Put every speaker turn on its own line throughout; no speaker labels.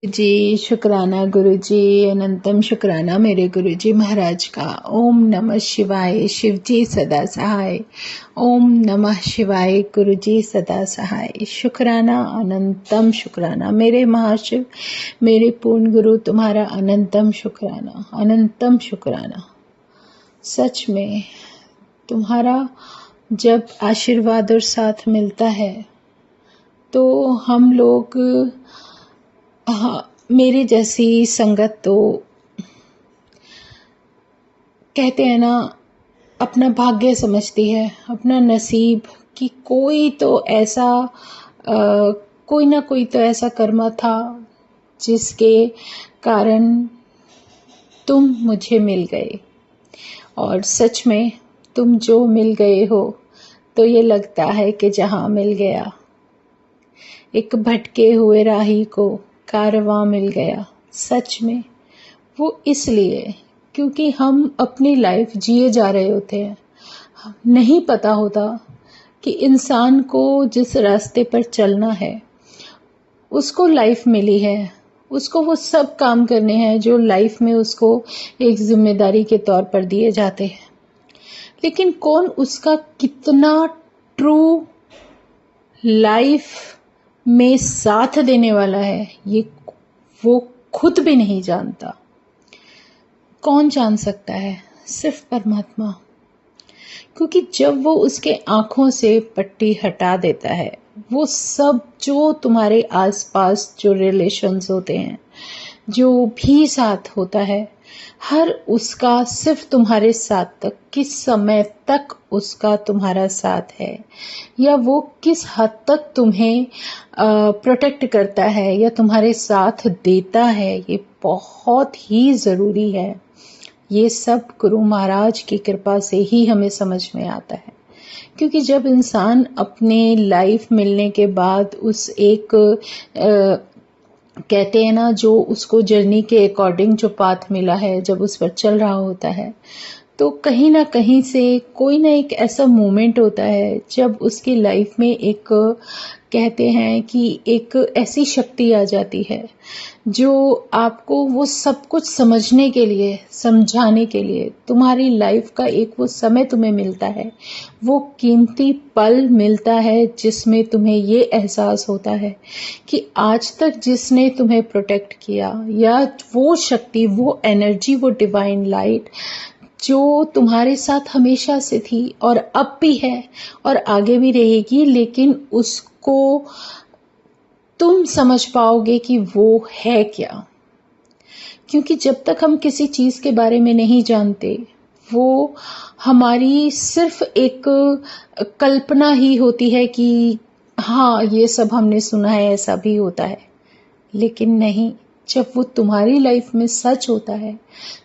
जी शुक्राना गुरु जी, अनंतम शुक्राना मेरे गुरु जी महाराज का। ओम नमः शिवाय, शिव जी सदा सहाय। ओम नमः शिवाय, गुरु जी सदा सहाय। शुक्राना, अनंतम शुक्राना मेरे महाशिव, मेरे पूर्ण गुरु, तुम्हारा अनंतम शुक्राना, अनंतम शुक्राना। सच में तुम्हारा जब आशीर्वाद और साथ मिलता है तो हम लोग, हाँ, मेरी जैसी संगत तो कहते हैं ना, अपना भाग्य समझती है, अपना नसीब, कि कोई तो ऐसा कोई ना कोई तो ऐसा कर्मा था जिसके कारण तुम मुझे मिल गए। और सच में तुम जो मिल गए हो तो ये लगता है कि जहां मिल गया, एक भटके हुए राही को कारवां मिल गया। सच में वो इसलिए क्योंकि हम अपनी लाइफ जिए जा रहे होते हैं, नहीं पता होता कि इंसान को जिस रास्ते पर चलना है उसको लाइफ मिली है, उसको वो सब काम करने हैं जो लाइफ में उसको एक जिम्मेदारी के तौर पर दिए जाते हैं। लेकिन कौन उसका कितना ट्रू लाइफ में साथ देने वाला है, ये वो खुद भी नहीं जानता। कौन जान सकता है? सिर्फ परमात्मा। क्योंकि जब वो उसके आंखों से पट्टी हटा देता है, वो सब जो तुम्हारे आसपास जो रिलेशंस होते हैं, जो भी साथ होता है, हर उसका सिर्फ तुम्हारे साथ तक, किस समय तक उसका तुम्हारा साथ है, या वो किस हद तक तुम्हें प्रोटेक्ट करता है या तुम्हारे साथ देता है, ये बहुत ही ज़रूरी है। ये सब गुरु महाराज की कृपा से ही हमें समझ में आता है। क्योंकि जब इंसान अपने लाइफ मिलने के बाद उस एक कहते हैं ना, जो उसको जर्नी के अकॉर्डिंग जो पाथ मिला है, जब उस पर चल रहा होता है, तो कहीं ना कहीं से कोई ना एक ऐसा मोमेंट होता है जब उसकी लाइफ में एक, कहते हैं कि एक ऐसी शक्ति आ जाती है जो आपको वो सब कुछ समझने के लिए, समझाने के लिए, तुम्हारी लाइफ का एक वो समय तुम्हें मिलता है, वो कीमती पल मिलता है जिसमें तुम्हें ये एहसास होता है कि आज तक जिसने तुम्हें प्रोटेक्ट किया, या वो शक्ति, वो एनर्जी, वो डिवाइन लाइट जो तुम्हारे साथ हमेशा से थी और अब भी है और आगे भी रहेगी, लेकिन उसको तुम समझ पाओगे कि वो है क्या। क्योंकि जब तक हम किसी चीज के बारे में नहीं जानते, वो हमारी सिर्फ एक कल्पना ही होती है कि हाँ, ये सब हमने सुना है, ऐसा भी होता है। लेकिन नहीं, जब वो तुम्हारी लाइफ में सच होता है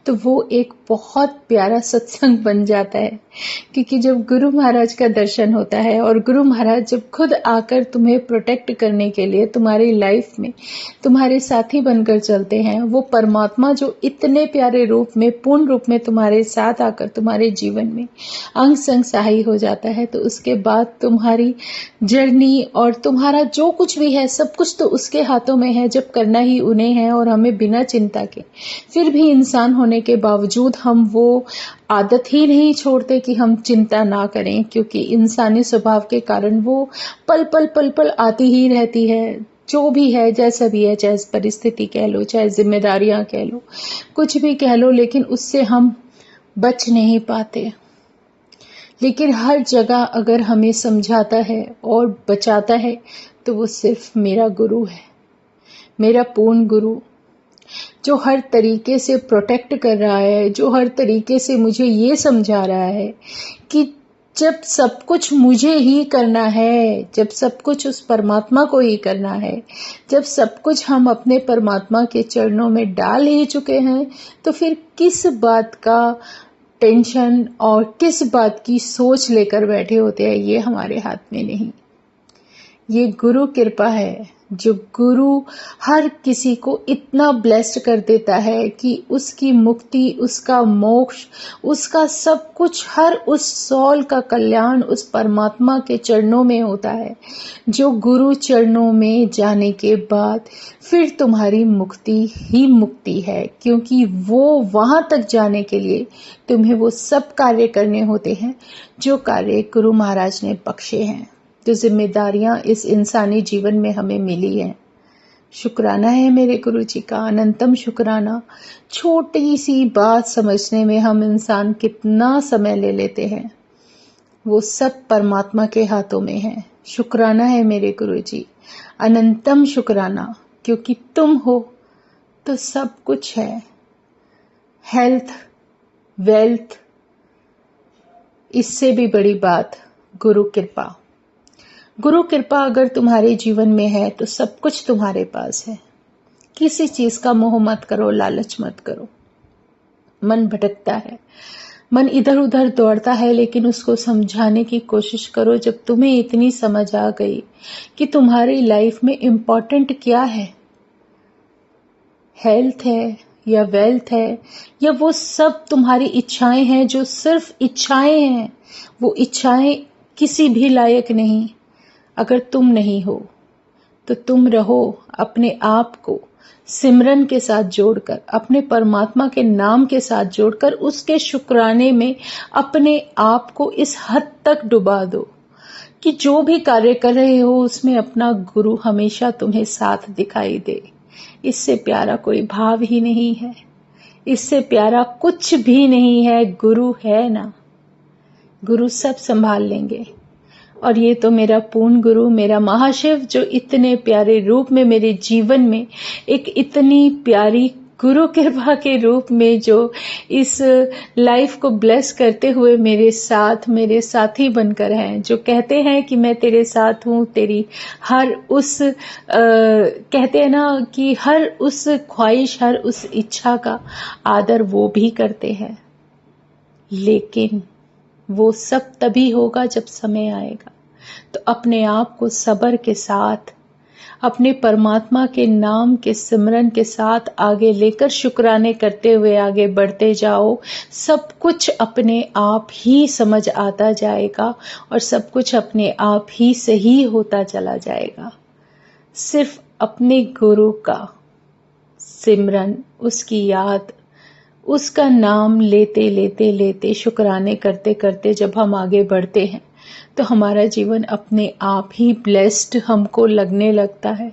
तो वो एक बहुत प्यारा सत्संग बन जाता है। क्योंकि जब गुरु महाराज का दर्शन होता है और गुरु महाराज जब खुद आकर तुम्हें प्रोटेक्ट करने के लिए तुम्हारी लाइफ में तुम्हारे साथी बनकर चलते हैं, वो परमात्मा जो इतने प्यारे रूप में, पूर्ण रूप में तुम्हारे साथ आकर तुम्हारे जीवन में अंग संग सहाय हो जाता है, तो उसके बाद तुम्हारी जर्नी और तुम्हारा जो कुछ भी है, सब कुछ तो उसके हाथों में है, जब करना ही उन्हें है। और हमें बिना चिंता के, फिर भी इंसान होने के बावजूद हम वो आदत ही नहीं छोड़ते कि हम चिंता ना करें, क्योंकि इंसानी स्वभाव के कारण वो पल पल पल पल आती ही रहती है। जो भी है, जैसा भी है, चाहे परिस्थिति कह लो, चाहे जिम्मेदारियां कह लो, कुछ भी कह लो, लेकिन उससे हम बच नहीं पाते। लेकिन हर जगह अगर हमें समझाता है और बचाता है तो वो सिर्फ मेरा गुरु है, मेरा पूर्ण गुरु, जो हर तरीके से प्रोटेक्ट कर रहा है, जो हर तरीके से मुझे ये समझा रहा है कि जब सब कुछ मुझे ही करना है, जब सब कुछ उस परमात्मा को ही करना है, जब सब कुछ हम अपने परमात्मा के चरणों में डाल ही चुके हैं, तो फिर किस बात का टेंशन और किस बात की सोच लेकर बैठे होते हैं, ये हमारे हाथ में नहीं। ये गुरु कृपा है जो गुरु हर किसी को इतना ब्लेस्ड कर देता है कि उसकी मुक्ति, उसका मोक्ष, उसका सब कुछ, हर उस सोल का कल्याण उस परमात्मा के चरणों में होता है। जो गुरु चरणों में जाने के बाद फिर तुम्हारी मुक्ति ही मुक्ति है, क्योंकि वो वहां तक जाने के लिए तुम्हें वो सब कार्य करने होते हैं जो कार्य गुरु महाराज ने बख्शे हैं, जो जिम्मेदारियां इस इंसानी जीवन में हमें मिली हैं। शुक्राना है मेरे गुरु जी का, अनंतम शुक्राना। छोटी सी बात समझने में हम इंसान कितना समय ले लेते हैं, वो सब परमात्मा के हाथों में है। शुक्राना है मेरे गुरु जी, अनंतम शुक्राना, क्योंकि तुम हो तो सब कुछ है। हेल्थ, वेल्थ, इससे भी बड़ी बात गुरु कृपा। गुरु कृपा अगर तुम्हारे जीवन में है तो सब कुछ तुम्हारे पास है। किसी चीज का मोह मत करो, लालच मत करो। मन भटकता है, मन इधर उधर दौड़ता है, लेकिन उसको समझाने की कोशिश करो। जब तुम्हें इतनी समझ आ गई कि तुम्हारी लाइफ में इम्पोर्टेंट क्या है, हेल्थ है या वेल्थ है या वो सब तुम्हारी इच्छाएं हैं जो सिर्फ इच्छाएं हैं, वो इच्छाएं किसी भी लायक नहीं। अगर तुम नहीं हो तो तुम रहो अपने आप को सिमरन के साथ जोड़कर, अपने परमात्मा के नाम के साथ जोड़कर, उसके शुक्राने में अपने आप को इस हद तक डुबा दो कि जो भी कार्य कर रहे हो उसमें अपना गुरु हमेशा तुम्हें साथ दिखाई दे। इससे प्यारा कोई भाव ही नहीं है, इससे प्यारा कुछ भी नहीं है। गुरु है ना, गुरु सब संभाल लेंगे। और ये तो मेरा पूर्ण गुरु, मेरा महाशिव, जो इतने प्यारे रूप में मेरे जीवन में एक इतनी प्यारी गुरु कृपा के रूप में जो इस लाइफ को ब्लेस करते हुए मेरे साथ, मेरे साथी बनकर हैं, जो कहते हैं कि मैं तेरे साथ हूँ, तेरी हर उस कहते हैं ना कि हर उस ख्वाहिश, हर उस इच्छा का आदर वो भी करते हैं। लेकिन वो सब तभी होगा जब समय आएगा। तो अपने आप को सब्र के साथ, अपने परमात्मा के नाम के सिमरन के साथ आगे लेकर शुक्राने करते हुए आगे बढ़ते जाओ। सब कुछ अपने आप ही समझ आता जाएगा और सब कुछ अपने आप ही सही होता चला जाएगा। सिर्फ अपने गुरु का सिमरन, उसकी याद, उसका नाम लेते लेते लेते, शुक्राने करते करते जब हम आगे बढ़ते हैं तो हमारा जीवन अपने आप ही ब्लेस्ड हमको लगने लगता है।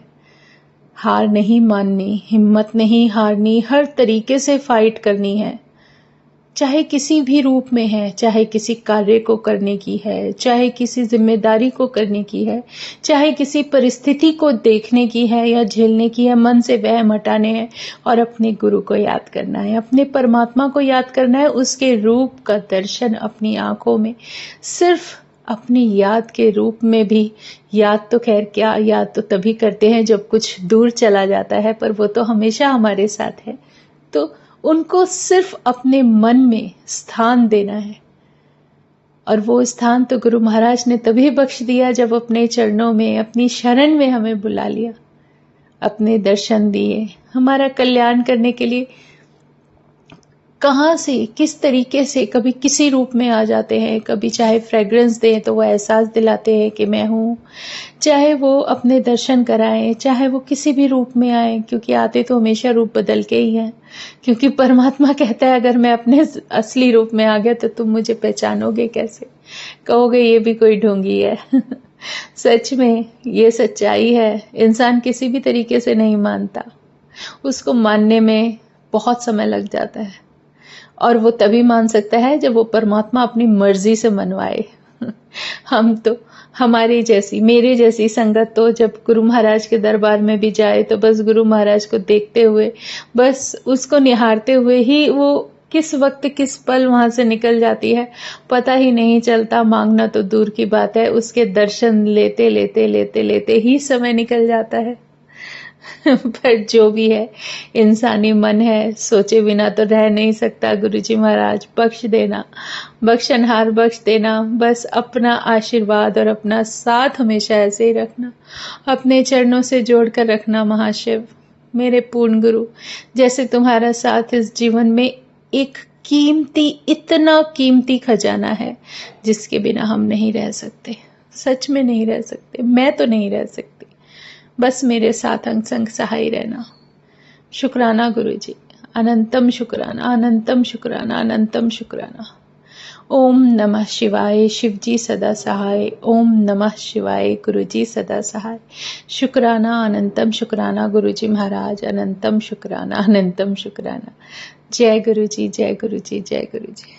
हार नहीं माननी, हिम्मत नहीं हारनी, हर तरीके से फाइट करनी है। चाहे किसी भी रूप में है, चाहे किसी कार्य को करने की है, चाहे किसी जिम्मेदारी को करने की है, चाहे किसी परिस्थिति को देखने की है या झेलने की है, मन से वहम हटाने हैं और अपने गुरु को याद करना है, अपने परमात्मा को याद करना है। उसके रूप का दर्शन अपनी आंखों में, सिर्फ अपनी याद के रूप में भी। याद तो खैर क्या, याद तो तभी करते हैं जब कुछ दूर चला जाता है, पर वो तो हमेशा हमारे साथ है। तो उनको सिर्फ अपने मन में स्थान देना है। और वो स्थान तो गुरु महाराज ने तभी बख्श दिया जब अपने चरणों में, अपनी शरण में हमें बुला लिया, अपने दर्शन दिए, हमारा कल्याण करने के लिए। कहाँ से, किस तरीके से, कभी किसी रूप में आ जाते हैं, कभी चाहे फ्रेग्रेंस दें तो वो एहसास दिलाते हैं कि मैं हूँ, चाहे वो अपने दर्शन कराएं, चाहे वो किसी भी रूप में आए, क्योंकि आते तो हमेशा रूप बदल के ही हैं। क्योंकि परमात्मा कहता है अगर मैं अपने असली रूप में आ गया तो तुम मुझे पहचानोगे कैसे, कहोगे ये भी कोई ढोंगी है। सच में ये सच्चाई है। इंसान किसी भी तरीके से नहीं मानता, उसको मानने में बहुत समय लग जाता है। और वो तभी मान सकता है जब वो परमात्मा अपनी मर्जी से मनवाए। हम तो, हमारी जैसी, मेरे जैसी संगत तो जब गुरु महाराज के दरबार में भी जाए तो बस गुरु महाराज को देखते हुए, बस उसको निहारते हुए ही वो किस वक्त किस पल वहां से निकल जाती है पता ही नहीं चलता। मांगना तो दूर की बात है, उसके दर्शन लेते लेते लेते लेते ही समय निकल जाता है। पर जो भी है, इंसानी मन है, सोचे बिना तो रह नहीं सकता। गुरुजी महाराज बख्श देना, बख्शनहार बख्श देना। बस अपना आशीर्वाद और अपना साथ हमेशा ऐसे ही रखना, अपने चरणों से जोड़कर रखना महाशिव, मेरे पूर्ण गुरु। जैसे तुम्हारा साथ इस जीवन में एक कीमती, इतना कीमती खजाना है जिसके बिना हम नहीं रह सकते, सच में नहीं रह सकते। मैं तो नहीं रह सकती। बस मेरे साथ अंग संग सहाय रहना। शुक्राना गुरुजी, अनंतम शुक्राना, अनंतम शुक्राना, अनंतम शुक्राना। ओम नमः शिवाय, शिवजी सदा सहाय। ओम नमः शिवाय, गुरुजी सदा सहाय। शुक्राना, अनंतम शुक्राना गुरुजी महाराज, अनंतम शुक्राना, अनंतम शुक्राना। जय गुरुजी, जय गुरुजी, जय गुरुजी।